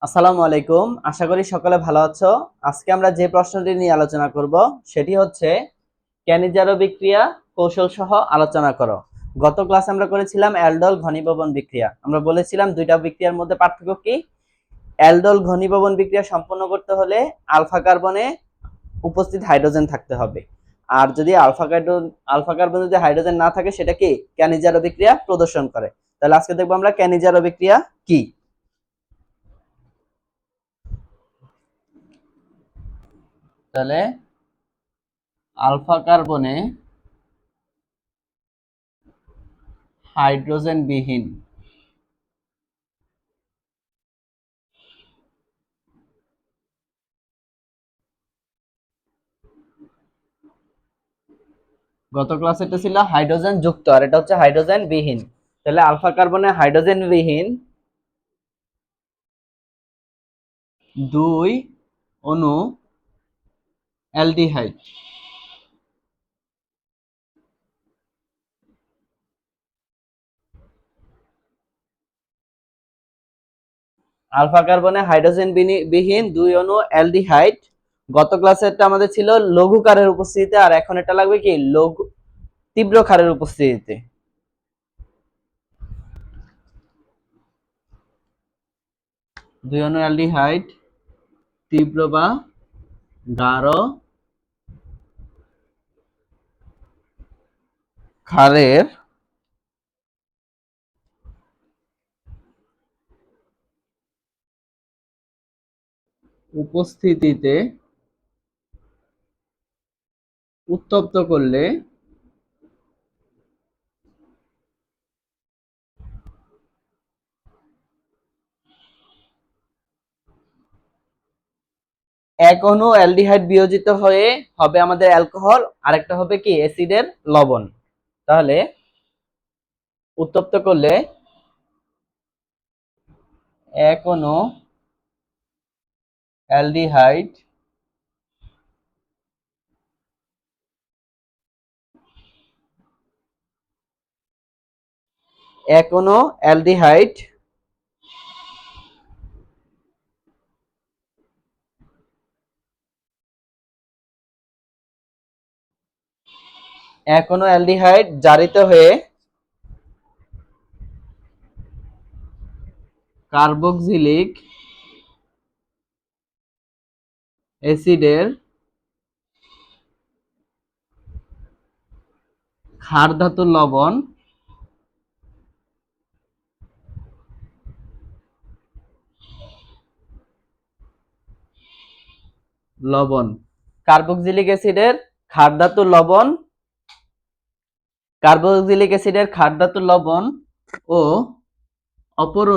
আসসালামু আলাইকুম। আশা করি সকলে ভালো আছো। আজকে আমরা যে প্রশ্নটি নিয়ে আলোচনা করব সেটি হচ্ছে ক্যানিজারো বিক্রিয়া কৌশল সহ আলোচনা করো। গত ক্লাসে আমরা করেছিলাম অ্যালডোল ঘনীভবন বিক্রিয়া। আমরা বলেছিলাম দুইটা বিক্রিয়ার মধ্যে পার্থক্য কি। অ্যালডোল ঘনীভবন বিক্রিয়া সম্পন্ন করতে হলে আলফা কার্বনে উপস্থিত হাইড্রোজেন থাকতে হবে। আর যদি আলফা কার্বনে যদি হাইড্রোজেন না থাকে সেটা কি ক্যানিজারো বিক্রিয়া প্রদর্শন করে। তাহলে আজকে দেখবো আমরা ক্যানিজারো বিক্রিয়া কি। তাহলে আলফা কার্বনে হাইড্রোজেন বিহীন গত ক্লাসে এটা ছিল হাইড্রোজেন যুক্ত আর এটা হচ্ছে হাইড্রোজেন বিহীন। তাহলে আলফা কার্বনে হাইড্রোজেন বিহীন দুই অণু অ্যালডিহাইড। আলফা কার্বনে হাইড্রোজেন বিহীন দুই অণু অ্যালডিহাইড। গত ক্লাসে এটা আমাদের ছিল লঘু ক্ষারের উপস্থিতিতে, আর এখন এটা লাগবে কি লঘু তীব্র ক্ষারের উপস্থিতিতে। দুই অণু অ্যালডিহাইড তীব্র বা গাঢ় ক্ষারের উপস্থিতিতে উত্তপ্ত করলে এক অণু অ্যালডিহাইড বিয়োজিত হয়ে হবে আমাদের অ্যালকোহল, আরেকটা হবে কি অ্যাসিডের লবণ। তাহলে উত্তপ্ত করলে এক অণু অ্যালডিহাইড এক অণু অ্যালডিহাইড এক অণু অ্যালডিহাইড জারিত হয়ে কার্বক্সিলিক অ্যাসিডের ক্ষার ধাতুর লবণ লবণ কার্বক্সিলিক অ্যাসিডের ক্ষার ধাতুর লবণ কার্বক্সিলিক অ্যাসিডের ক্ষার ধাতুর লবণ ও অপর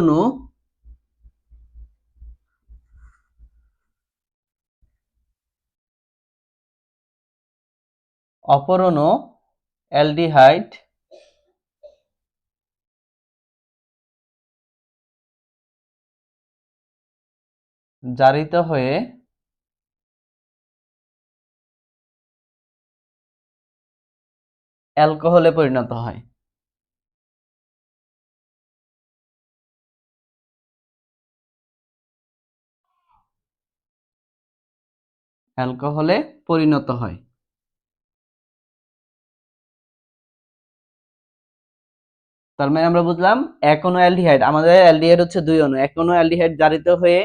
অণু অ্যালডিহাইড জারিত হয়ে অ্যালকোহলে পরিণত হয়। অ্যালকোহলে পরিণত হয়। তার মানে আমরা বুঝলাম এক অণু অ্যালডিহাইড, আমাদের অ্যালডিহাইড হচ্ছে দুই অণু, এক অণু অ্যালডিহাইড জারিত হয়ে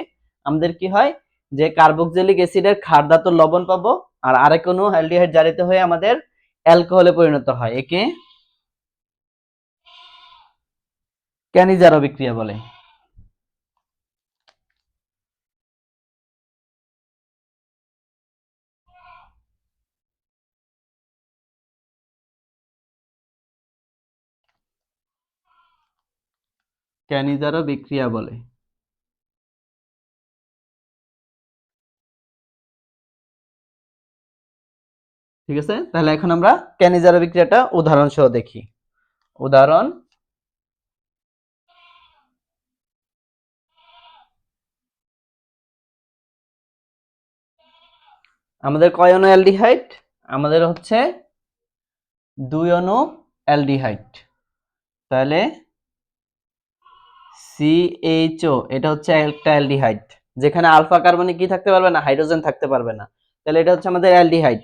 আমাদের কি হয় যে কার্বক্সিলিক অ্যাসিডের ক্ষার ধাতুর লবণ পাবো, আর আরেক অণু অ্যালডিহাইড জারিত হয়ে আমাদের অ্যালকোহলে পরিণত হয়। একে ক্যানিজারো বিক্রিয়া বলে। ক্যানিজারো বিক্রিয়া বলে। ঠিক আছে, তাহলে এখন আমরা ক্যানিজারো বিক্রিয়াটা উদাহরণ সহ দেখি। উদাহরণ আমাদের কয় অণু অ্যালডিহাইড? আমাদের হচ্ছে দুই অণু অ্যালডিহাইড। তাহলে CHO এটা হচ্ছে একটা অ্যালডিহাইড, যেখানে আলফা কার্বনে কি থাকতে পারবে না, হাইড্রোজেন থাকতে পারবে না। তাহলে এটা হচ্ছে আমাদের অ্যালডিহাইড।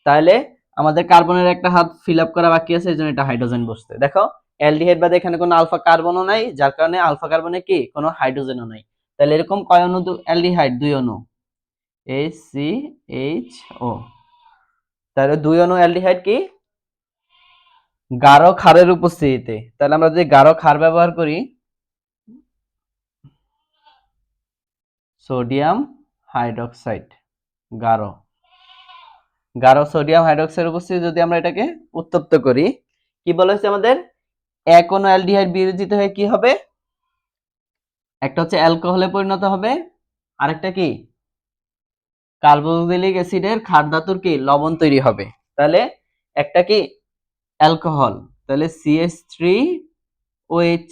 তাহলে আমাদের কার্বনের একটা হাত ফিল আপ করা বাকি আছে, এজন্য এটা হাইড্রোজেন বসছে। দেখো অ্যালডিহাইড বাদে এখানে কোনো আলফা কার্বনও নাই, যার কারণে আলফা কার্বনে কি কোনো হাইড্রোজেনও নাই। তাহলে এরকম কয় অণু অ্যালডিহাইড? 2 অণু, HCHO। তাহলে 2 অণু অ্যালডিহাইড কি গাঢ় ক্ষারের উপস্থিতিতে। তাহলে আমরা যদি গাঢ় ক্ষার ব্যবহার করি, সোডিয়াম হাইড্রোক্সাইড, গাঢ় সোডিয়াম হাইড্রোক্সাইডের উপস্থিতি যদি আমরা এটাকে উত্তপ্ত করি, কি বলা হয়েছে আমাদের? এক অণু অ্যালডিহাইড বিয়োজিত হয়ে কি হবে? একটা হচ্ছে অ্যালকোহলে পরিণত হবে, আরেকটা কি কার্বক্সিলিক অ্যাসিডের ক্ষার ধাতুর কি লবণ তৈরি হবে। তাহলে একটা কি অ্যালকোহল, তাহলে CH3OH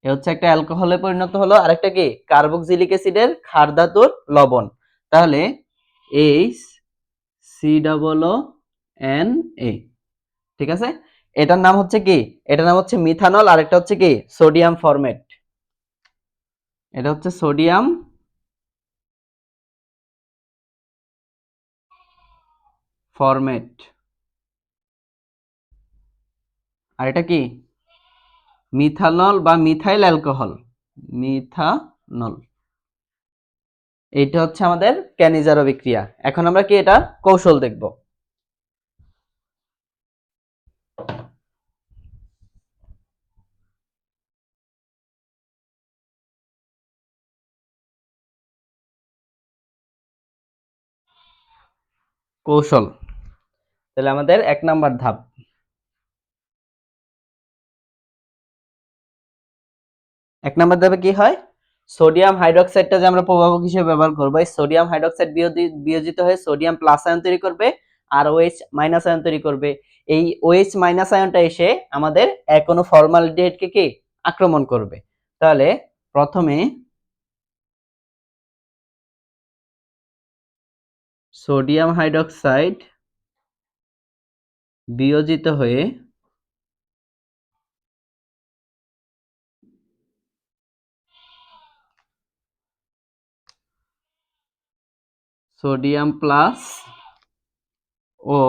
এ হচ্ছে একটা অ্যালকোহলে পরিণত হলো, আরেকটা কি কার্বক্সিলিক অ্যাসিডের ক্ষার ধাতুর লবণ। তাহলে HCOONA, ঠিক আছে। এটার নাম হচ্ছে কি? এটার নাম হচ্ছে মিথানল, আর একটা হচ্ছে কি সোডিয়াম ফরমেট। এটা হচ্ছে সোডিয়াম ফরমেট, আর এটা কি মিথানল বা মিথাইল অ্যালকোহল, মিথানল। এইটা হচ্ছে আমাদের ক্যানিজারো বিক্রিয়া। এখন আমরা কি এটা কৌশল দেখব। কৌশল, তাহলে আমাদের 1 নাম্বার ধাপ। 1 নাম্বার ধাপে কি হয়? সোডিয়াম হাইড্রোক্সাইডটা যে আমরা প্রভাবক হিসেবে ব্যবহার করব, এই সোডিয়াম হাইড্রোক্সাইড বিয়োজিত হয়ে সোডিয়াম প্লাস আয়ন তৈরি করবে আর OH মাইনাস আয়ন তৈরি করবে। এই OH মাইনাস আয়নটা এসে আমাদের এক অণু ফর্মালডিহাইডকে কি আক্রমণ করবে। তাহলে প্রথমে সোডিয়াম হাইড্রোক্সাইড বিয়োজিত হয়ে সোডিয়াম প্লাস ও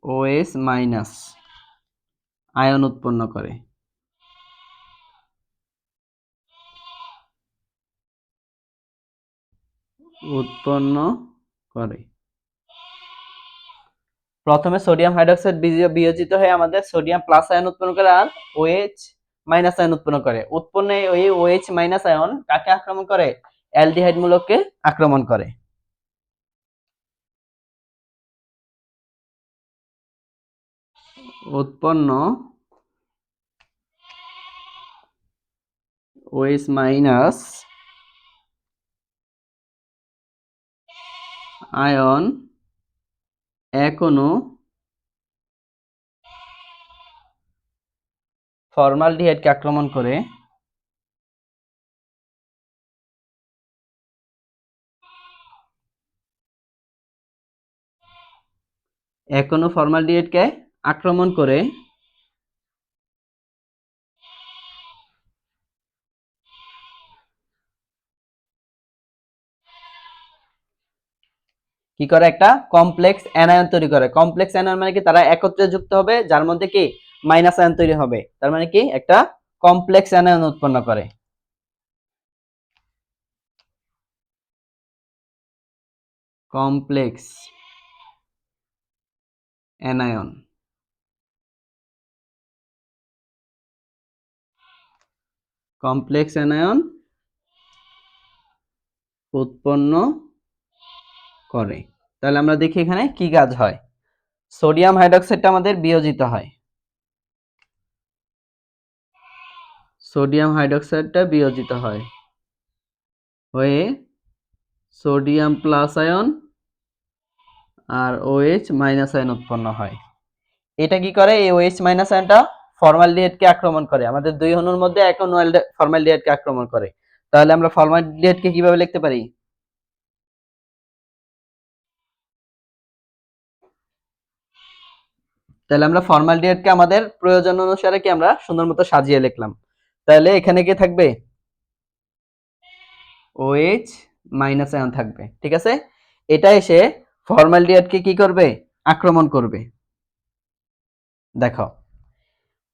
OH মাইনাস আয়ন উৎপন্ন করে। প্রথমে সোডিয়াম হাইড্রোক্সাইড বিয়োজিত হয়ে আমাদের সোডিয়াম প্লাস আয়ন উৎপন্ন করে আর OH মাইনাস আয়ন উৎপন্ন করে। উৎপন্ন এই OH মাইনাস আয়ন কাকে আক্রমণ করে? অ্যালডিহাইড মূলককে আক্রমণ করে। উৎপন্ন OH মাইনাস আয়ন এক অণু ফর্মালডিহাইডকে আক্রমণ করে এক অণু ফর্মালডিহাইডকে আক্রমণ করে কি করে? একটা কমপ্লেক্স অ্যানায়ন তৈরি করে। কমপ্লেক্স অ্যানায়ন মানে কি? তারা একত্রে যুক্ত হবে, যার মধ্যে কি মাইনাস আয়ন তৈরি হবে। তার মানে কি একটা কমপ্লেক্স অ্যানায়ন উৎপন্ন করে। কমপ্লেক্স অ্যানায়ন, কমপ্লেক্স অ্যানায়ন উৎপন্ন করে। তাহলে আমরা দেখি এখানে কি কাজ হয়। সোডিয়াম হাইড্রোক্সাইডটা আমাদের বিয়োজিত হয়, সোডিয়াম হাইড্রোক্সাইডটা বিয়োজিত হয় হয়ে সোডিয়াম প্লাস আয়ন আর OH মাইনাস আয়ন উৎপন্ন হয়। এটা কি করে? এই OH মাইনাস আয়নটা ফর্মালডিহাইডকে আক্রমণ করে। আমাদের দুই অণুর মধ্যে এক অণু ফর্মালডিহাইডকে আক্রমণ করে। তাহলে আমরা ফর্মালডিহাইডকে কিভাবে লিখতে পারি? তাহলে আমরা ফর্মালডিহাইডকে আমাদের প্রয়োজন অনুসারে কি আমরা সুন্দর মতো সাজিয়ে লিখলাম। তাহলে এখানে কি থাকবে, OH মাইনাস আয়ন থাকবে। ঠিক আছে, এটা এসে ফর্মালডিহাইডকে কি করবে, আক্রমণ করবে। দেখো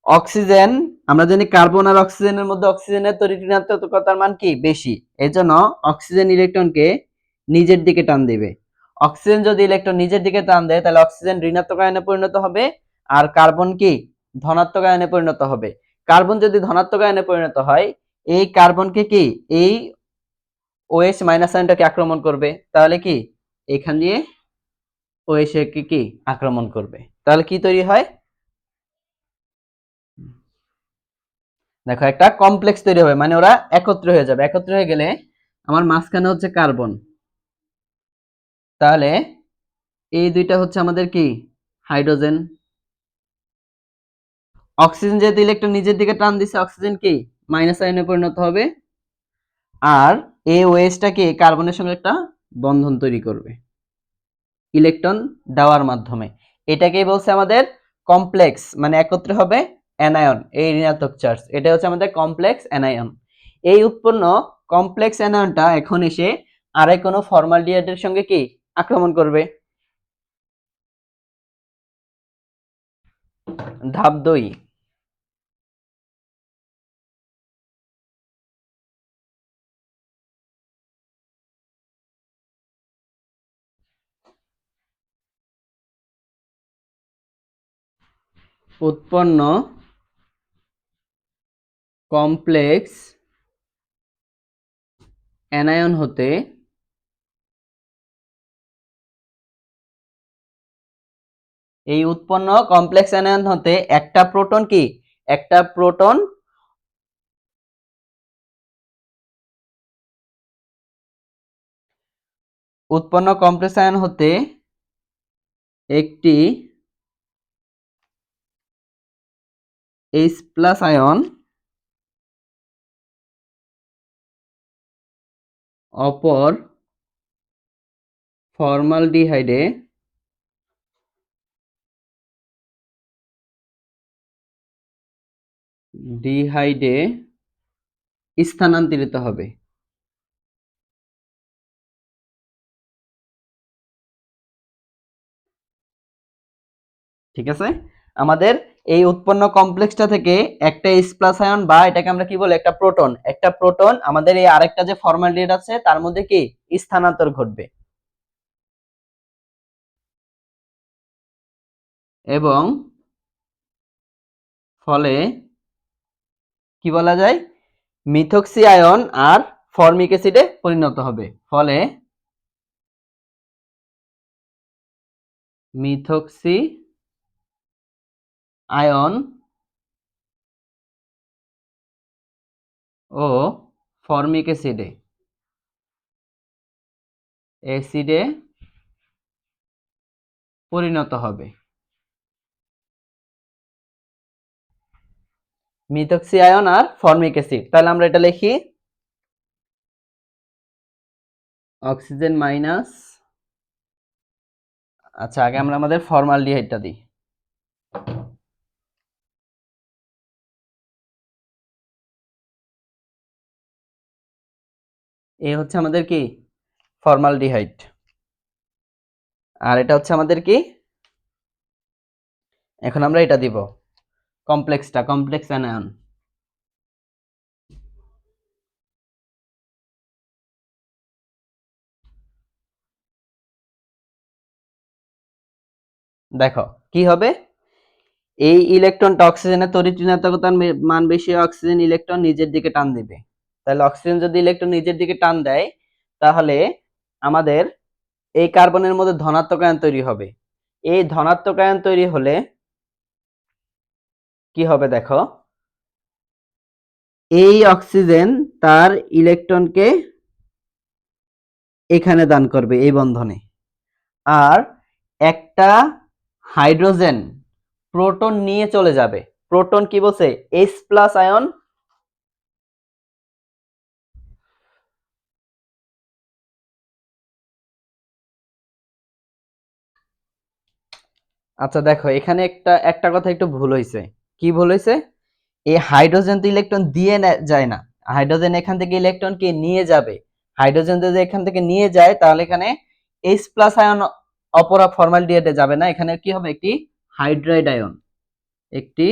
অক্সিজেন, আমরা জানি কার্বন আর অক্সিজেনের মধ্যে অক্সিজেনের তড়িৎ-ঋণাত্মকতার মান কি বেশি, এজন্য অক্সিজেন ইলেকট্রনকে নিজের দিকে টান দিবে। অক্সিজেন যদি ইলেকট্রন নিজের দিকে টান দেয় তাহলে অক্সিজেন ঋণাত্মক আয়নে পরিণত হবে আর কার্বন কি ধনাত্মক আয়নে পরিণত হবে। কার্বন যদি ধনাত্মক আয়নে পরিণত হয়, এই কার্বনকে কি এই OH মাইনাস আয়নটাকে আক্রমণ করবে, তাহলে কি এখান দিয়ে OH কে কি আক্রমণ করবে। তাহলে কি তৈরি হয়, দেখো একটা কমপ্লেক্স তৈরি হবে, মানে ওরা একত্র হয়ে যাবে। একত্র হয়ে গেলে আমার মাঝখানে হচ্ছে কার্বন, তাহলে এই দুইটা হচ্ছে আমাদের কি হাইড্রোজেন। অক্সিজেন যেহেতু ইলেকট্রন নিজের দিকে টান দিছে, অক্সিজেন কি মাইনাস আয়নে পরিণত হবে আর এই ওএইচটা কি কার্বনের সঙ্গে একটা বন্ধন তৈরি করবে ইলেকট্রন দেওয়ার মাধ্যমে। এটাকেই বলছে আমাদের কমপ্লেক্স, মানে একত্রে হবে অ্যানায়ন, এই ঋণাত্মক চার্জ, এটা হচ্ছে আমাদের কমপ্লেক্স অ্যানায়ন। এই উৎপন্ন কমপ্লেক্স অ্যানায়নটা এখন এসে আরেক কোনো ফর্মালডিহাইডের সঙ্গে কি আক্রমণ করবে। ধাপ 2, উৎপন্ন কমপ্লেক্স অ্যানায়ন হতে এই উৎপন্ন কমপ্লেক্স অ্যানায়ন হতে একটা প্রোটন কি, একটা প্রোটন উৎপন্ন কমপ্লেক্স আয়ন হতে একটি H+ আয়ন অপর ফর্মালডিহাইডে স্থানান্তরিত হবে। ঠিক আছে, আমাদের এই উৎপন্ন কমপ্লেক্সটা থেকে একটা H+ আয়ন বা এটাকে আমরা কি বলি একটা প্রোটন, একটা প্রোটন আমাদের এই আরেকটা যে ফর্মালডিহাইড আছে তার মধ্যে কি স্থানান্তর ঘটবে এবং ফলে কি বলা যায় মিথক্সি আয়ন আর ফর্মিক অ্যাসিডে পরিণত হবে। ফলে মিথক্সি আয়ন ও ফর্মিক অ্যাসিডে পরিণত হবে। মিথক্সি আয়ন আর ফর্মিক অ্যাসিড, তাহলে আমরা এটা লিখি অক্সিজেন মাইনাস, আচ্ছা আগে আমরা আমাদের ফর্মালডিহাইডটা দিই। এই হচ্ছে আমাদের কি ফর্মালডিহাইড আর এটা হচ্ছে আমাদের কি, এখন আমরা এটা দিব কমপ্লেক্স অ্যানায়ন। দেখো কি হবে, এই ইলেকট্রনটা অক্সিজেনের তড়িৎ ঋণাত্মকতার মান বেশি, অক্সিজেন ইলেকট্রন নিজের দিকে টান দিবে। তাহলে অক্সিজেন যদি ইলেকট্রন নিজের দিকে টান দেয় তাহলে আমাদের এই কার্বনের মধ্যে ধনাত্মক আয়ন তৈরি হবে। এই ধনাত্মক আয়ন তৈরি হলে কি হবে দেখো, এই অক্সিজেন তার ইলেকট্রনকে এখানে দান করবে এই বন্ধনে, আর একটা হাইড্রোজেন প্রোটন নিয়ে চলে যাবে। প্রোটন কি বলছে H+ আয়ন আচ্ছা দেখো এখানে একটা একটা কথা একটু ভুল হয়েছে। কি ভুল হয়েছে? এই হাইড্রোজেন তো ইলেকট্রন দিয়ে যায় না, হাইড্রোজেন এখান থেকে ইলেকট্রন কে নিয়ে যাবে। হাইড্রোজেন যদি এখান থেকে নিয়ে যায় তাহলে এখানে H প্লাস আয়ন অপরা ফরমালডিহাইডে যাবে না, এখানে কি হবে? একটি হাইড্রাইড আয়ন, একটি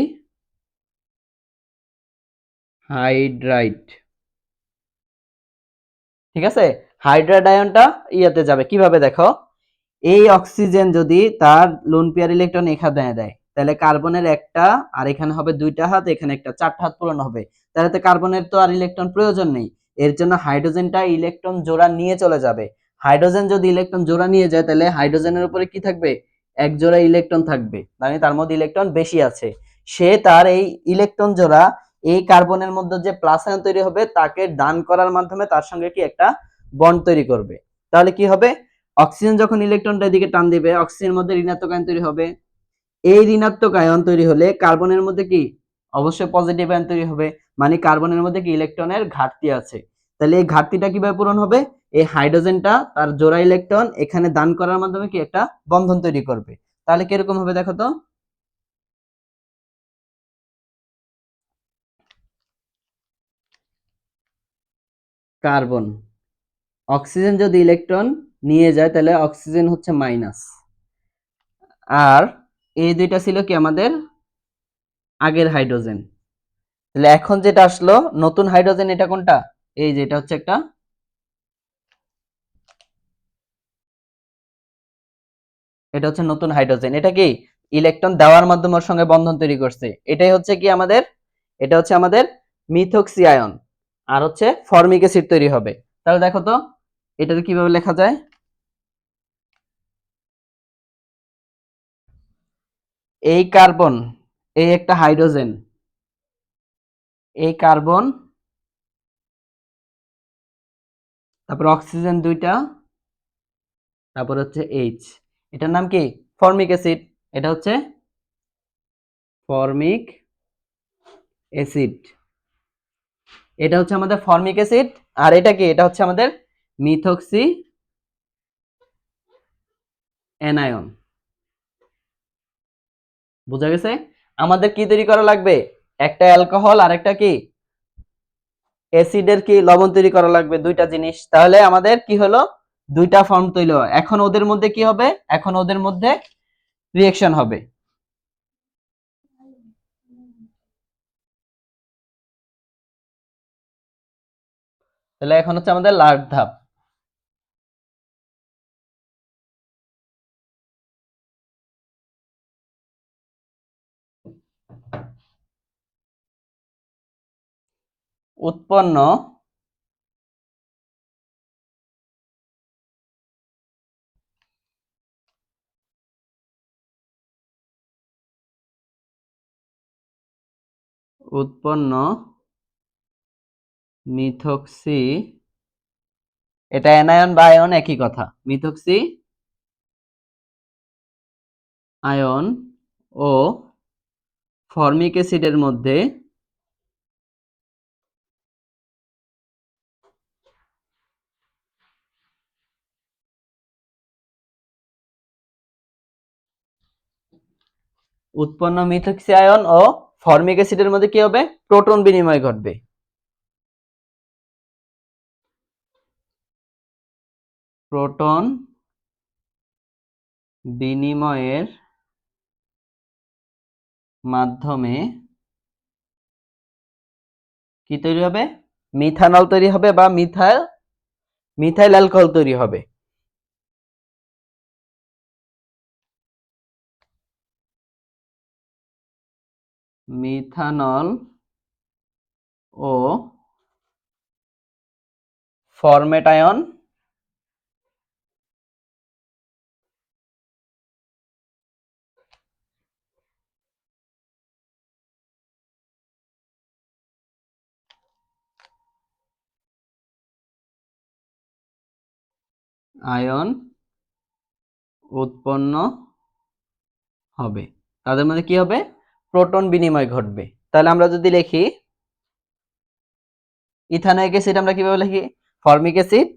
হাইড্রাইড। ঠিক আছে, হাইড্রাইড আয়নটা ইয়াতে যাবে কিভাবে দেখো, এই অক্সিজেন যদি তার লোন পেয়ার ইলেকট্রন এখানে দেয় তাহলে কার্বনের একটা আর এখানে হবে দুইটা হাত, এখানে একটা চারটা হাত পূরণ হবে, তাহলে তো কার্বনের তো আর ইলেকট্রন প্রয়োজন নেই। এর জন্য হাইড্রোজেনটা ইলেকট্রন জোড়া নিয়ে চলে যাবে। হাইড্রোজেন যদি ইলেকট্রন জোড়া নিয়ে যায় তাহলে হাইড্রোজেনের উপরে কি থাকবে? এক জোড়া ইলেকট্রন থাকবে, মানে তার মধ্যে ইলেকট্রন বেশি আছে। সে তার এই ইলেকট্রন জোড়া এই কার্বনের মধ্যে যে প্লাস আয়ন তৈরি হবে তাকে দান করার মাধ্যমে তার সঙ্গে কি একটা বন্ড তৈরি করবে। তাহলে কি হবে? অক্সিজেন যখন ইলেকট্রনটা এদিকে টান দিবে অক্সিজেনের মধ্যে ঋণাত্মক আয়ন তৈরি হবে। এই ঋণাত্মক আয়ন তৈরি হলে কার্বনের মধ্যে কি অবশ্যই পজিটিভ আয়ন তৈরি হবে, মানে কার্বনের মধ্যে কি ইলেকট্রনের ঘাটতি আছে। তাহলে এই ঘাটতিটা কিভাবে পূরণ হবে? এই হাইড্রোজেনটা তার জোড়া ইলেকট্রন এখানে দান করার মাধ্যমে কি একটা বন্ধন তৈরি করবে। তাহলে কিরকম হবে দেখো তো, কার্বন অক্সিজেন যদি ইলেকট্রন নিয়ে যায় তাহলে অক্সিজেন হচ্ছে মাইনাস, আর এই দুইটা ছিল কি আমাদের আগের হাইড্রোজেন। তাহলে এখন যেটা আসলো নতুন হাইড্রোজেন, এটা কোনটা? এই যে এটা হচ্ছে একটা, এটা হচ্ছে নতুন হাইড্রোজেন। এটা কি ইলেকট্রন দেওয়ার মাধ্যমে ওর সঙ্গে বন্ধন তৈরি করছে। এটাই হচ্ছে কি আমাদের, এটা হচ্ছে আমাদের মিথক্সি আয়ন, আর হচ্ছে ফর্মিক অ্যাসিড তৈরি হবে। তাহলে দেখো তো এটাকে কিভাবে লেখা যায়। এই কার্বন, এই একটা হাইড্রোজেন, এই কার্বন, তারপর অক্সিজেন দুইটা, তারপর হচ্ছে এইচ, এটার নাম কি? Formic acid. এটা হচ্ছে ফর্মিক অ্যাসিড, এটা হচ্ছে আমাদের ফর্মিক অ্যাসিড। আর এটা কি? এটা হচ্ছে আমাদের মিথক্সি অ্যানায়ন। বুঝা গেছে? আমাদের কি তৈরি করা লাগবে? একটা অ্যালকোহল আর একটা কি অ্যাসিডের কি লবণ তৈরি করা লাগবে, দুইটা জিনিস। তাহলে আমাদের কি হলো? দুইটা ফর্ম তৈরি হয়। এখন ওদের মধ্যে কি হবে? এখন ওদের মধ্যে রিঅ্যাকশন হবে। তাহলে এখন হচ্ছে আমাদের লাস্ট ধাপ, উৎপন্ন উৎপন্ন মিথক্সি, এটা অ্যানায়ন বা আয়ন একই কথা, মিথক্সি আয়ন ও ফর্মিক অ্যাসিডের মধ্যে উৎপন্ন মিথক্সি আয়ন ও ফর্মিক অ্যাসিডের মধ্যে কি হবে? প্রোটন বিনিময় ঘটবে। প্রোটন বিনিময়ের মাধ্যমে কি তৈরি হবে? মিথানল তৈরি হবে বা মিথাইল অ্যালকোহল তৈরি হবে। মিথানল ও ফরমেট আয়ন আয়ন উৎপন্ন হবে। তাদের মধ্যে কি হবে? প্রোটন বিনিময় ঘটবে। তাহলে আমরা যদি লিখি ইথানোয়িক অ্যাসিড, আমরা কিভাবে লিখি? ফর্মিক অ্যাসিড,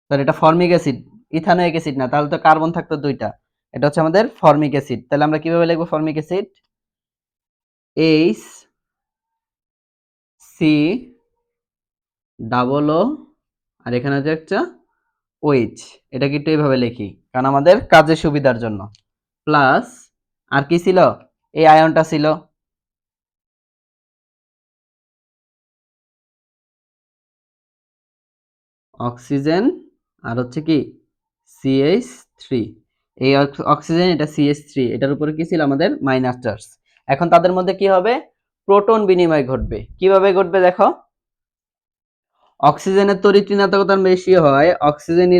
সরি এটা ফর্মিক অ্যাসিড, ইথানোয়িক অ্যাসিড না, তাহলে তো কার্বন থাকতো দুইটা। এটা হচ্ছে আমাদের ফর্মিক অ্যাসিড। তাহলে আমরা কিভাবে লিখবো formic acid? H C double O, আর এখানে হচ্ছে একটা ওইচ। এটা কিন্তু এইভাবে লিখি কারণ আমাদের কাজের সুবিধার জন্য। প্লাস আর কি ছিল? এই আয়নটা ছিল অক্সিজেন, আর হচ্ছে কি CH3। এই অক্সিজেন, এটা CH3, এটার উপরে কি ছিল আমাদের মাইনাস চার্জ। এখন তাদের মধ্যে কি হবে? প্রোটন বিনিময় ঘটবে। কিভাবে ঘটবে দেখো, অক্সিজেনের তড়িৎ ঋণাত্মকতা বেশি হয়, অক্সিজেন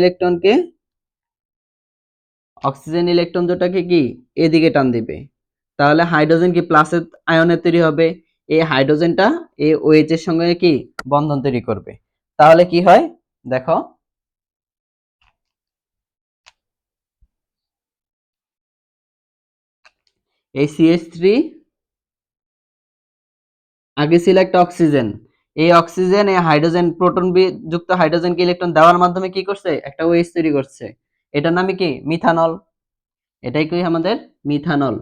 ইলেকট্রন দুটাকে কি এদিকে টান দিবে। তাহলে হাইড্রোজেন কি প্লাসের আয়নের তৈরি হবে, এই হাইড্রোজেনটা এই OH এর সঙ্গে কি বন্ধন তৈরি করবে। তাহলে কি হয় দেখো, এই CH3 আগে ছিল একটা অক্সিজেন, এই অক্সিজেন এই হাইড্রোজেন প্রোটন যুক্ত হাইড্রোজেনকে ইলেকট্রন দেওয়ার মাধ্যমে কি করছে, একটা OH তৈরি করছে। এটার নামই কি মিথানল। এটাই কি আমাদের মিথানল।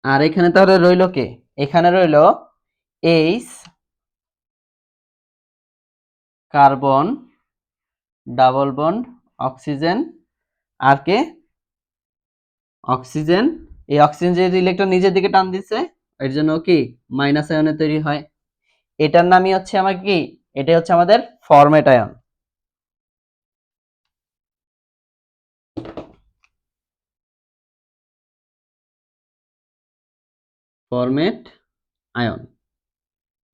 আর এখানে তাহলে রইল কে? এখানে রইল H carbon double bond oxygen, আর কে অক্সিজেন। এই অক্সিজেন যেহেতু ইলেকট্রন নিজের দিকে টান দিচ্ছে, এর জন্য কি মাইনাস আয়নে তৈরি হয়। এটার নামই হচ্ছে আমার কি, এটা হচ্ছে আমাদের ফরমেট আয়ন। Format ion.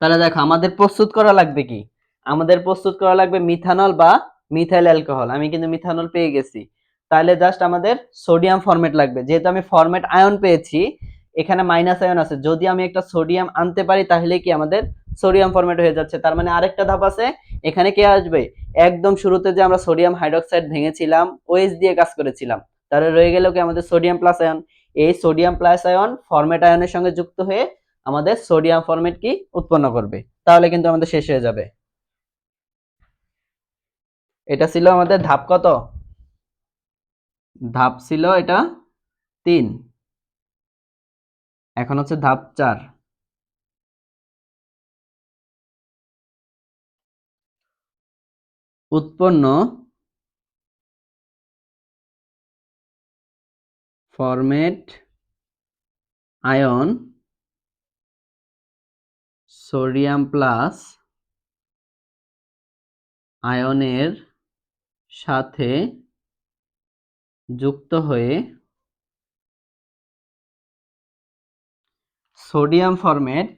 তাহলে দেখো আমাদের প্রস্তুত করা লাগবে কি, আমাদের প্রস্তুত করা লাগবে মিথানল বা মিথাইল অ্যালকোহল। আমি কিন্তু মিথানল পেয়ে গেছি, তাহলে জাস্ট আমাদের সোডিয়াম ফরমেট লাগবে। যেহেতু আমি ফরমেট আয়ন পেয়েছি, এখানে মাইনাস আয়ন আছে, যদি আমি একটা সোডিয়াম আনতে পারি তাহলে কি আমাদের সোডিয়াম ফরমেট হয়ে যাচ্ছে। তার মানে আরেকটা ধাপ আছে, এখানে কে আসবে? একদম শুরুতে যে আমরা সোডিয়াম হাইড্রোক্সাইড ভেঙেছিলাম, OH দিয়ে কাজ করেছিলাম, তাহলে রয়ে গেল কি আমাদের সোডিয়াম প্লাস আয়ন। এই সোডিয়াম প্লাস আয়ন ফরমেট আয়নের সঙ্গে যুক্ত হয়ে আমাদের সোডিয়াম ফরমেট কি উৎপন্ন করবে। তাহলে কিন্তু আমাদের শেষ হয়ে যাবে। এটা ছিল আমাদের ধাপ কত? ধাপ ছিল এটা 3। এখন হচ্ছে ধাপ 4। উৎপন্ন ফরমেট আয়ন সোডিয়াম প্লাস আয়নের সাথে যুক্ত হয়ে সোডিয়াম ফরমেট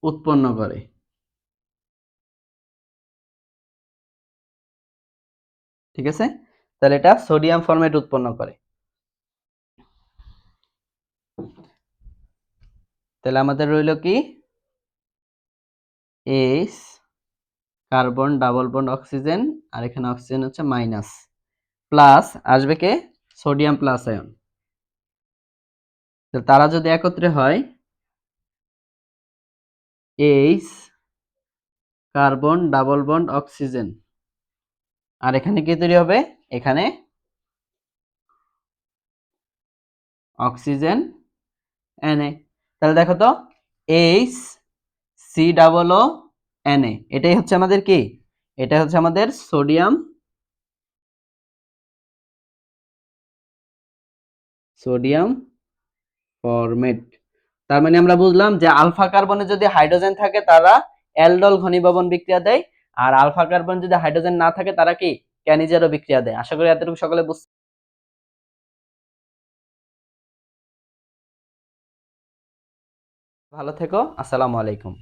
উৎপন্ন করে। ঠিক আছে, তাহলে এটা সোডিয়াম ফরমেট উৎপন্ন করে। তাহলে আমাদের রইল কি, H carbon double bond oxygen, আর এখানে অক্সিজেন হচ্ছে মাইনাস, প্লাস আসবে কে সোডিয়াম প্লাস আয়ন। তারা যদি একত্রে হয় H carbon double bond oxygen, আর এখানে কি তৈরি হবে? এখানে অক্সিজেন Na। তাহলে দেখো তো, H C double O Na, এটাই হচ্ছে আমাদের কি, এটা হচ্ছে আমাদের সোডিয়াম ফরমেট। তার মানে আমরা বুঝলাম যে আলফা কার্বনে যদি হাইড্রোজেন থাকে তারা অ্যালডল ঘনীভবন বিক্রিয়া দেয়, আর আলফা কার্বন যদি হাইড্রোজেন না থাকে তারা কি ক্যানিজারো বিক্রিয়া দেয়। আশা করি এতটুকু সকলে বুঝতে। ভালো থেকো, আসসালামু আলাইকুম।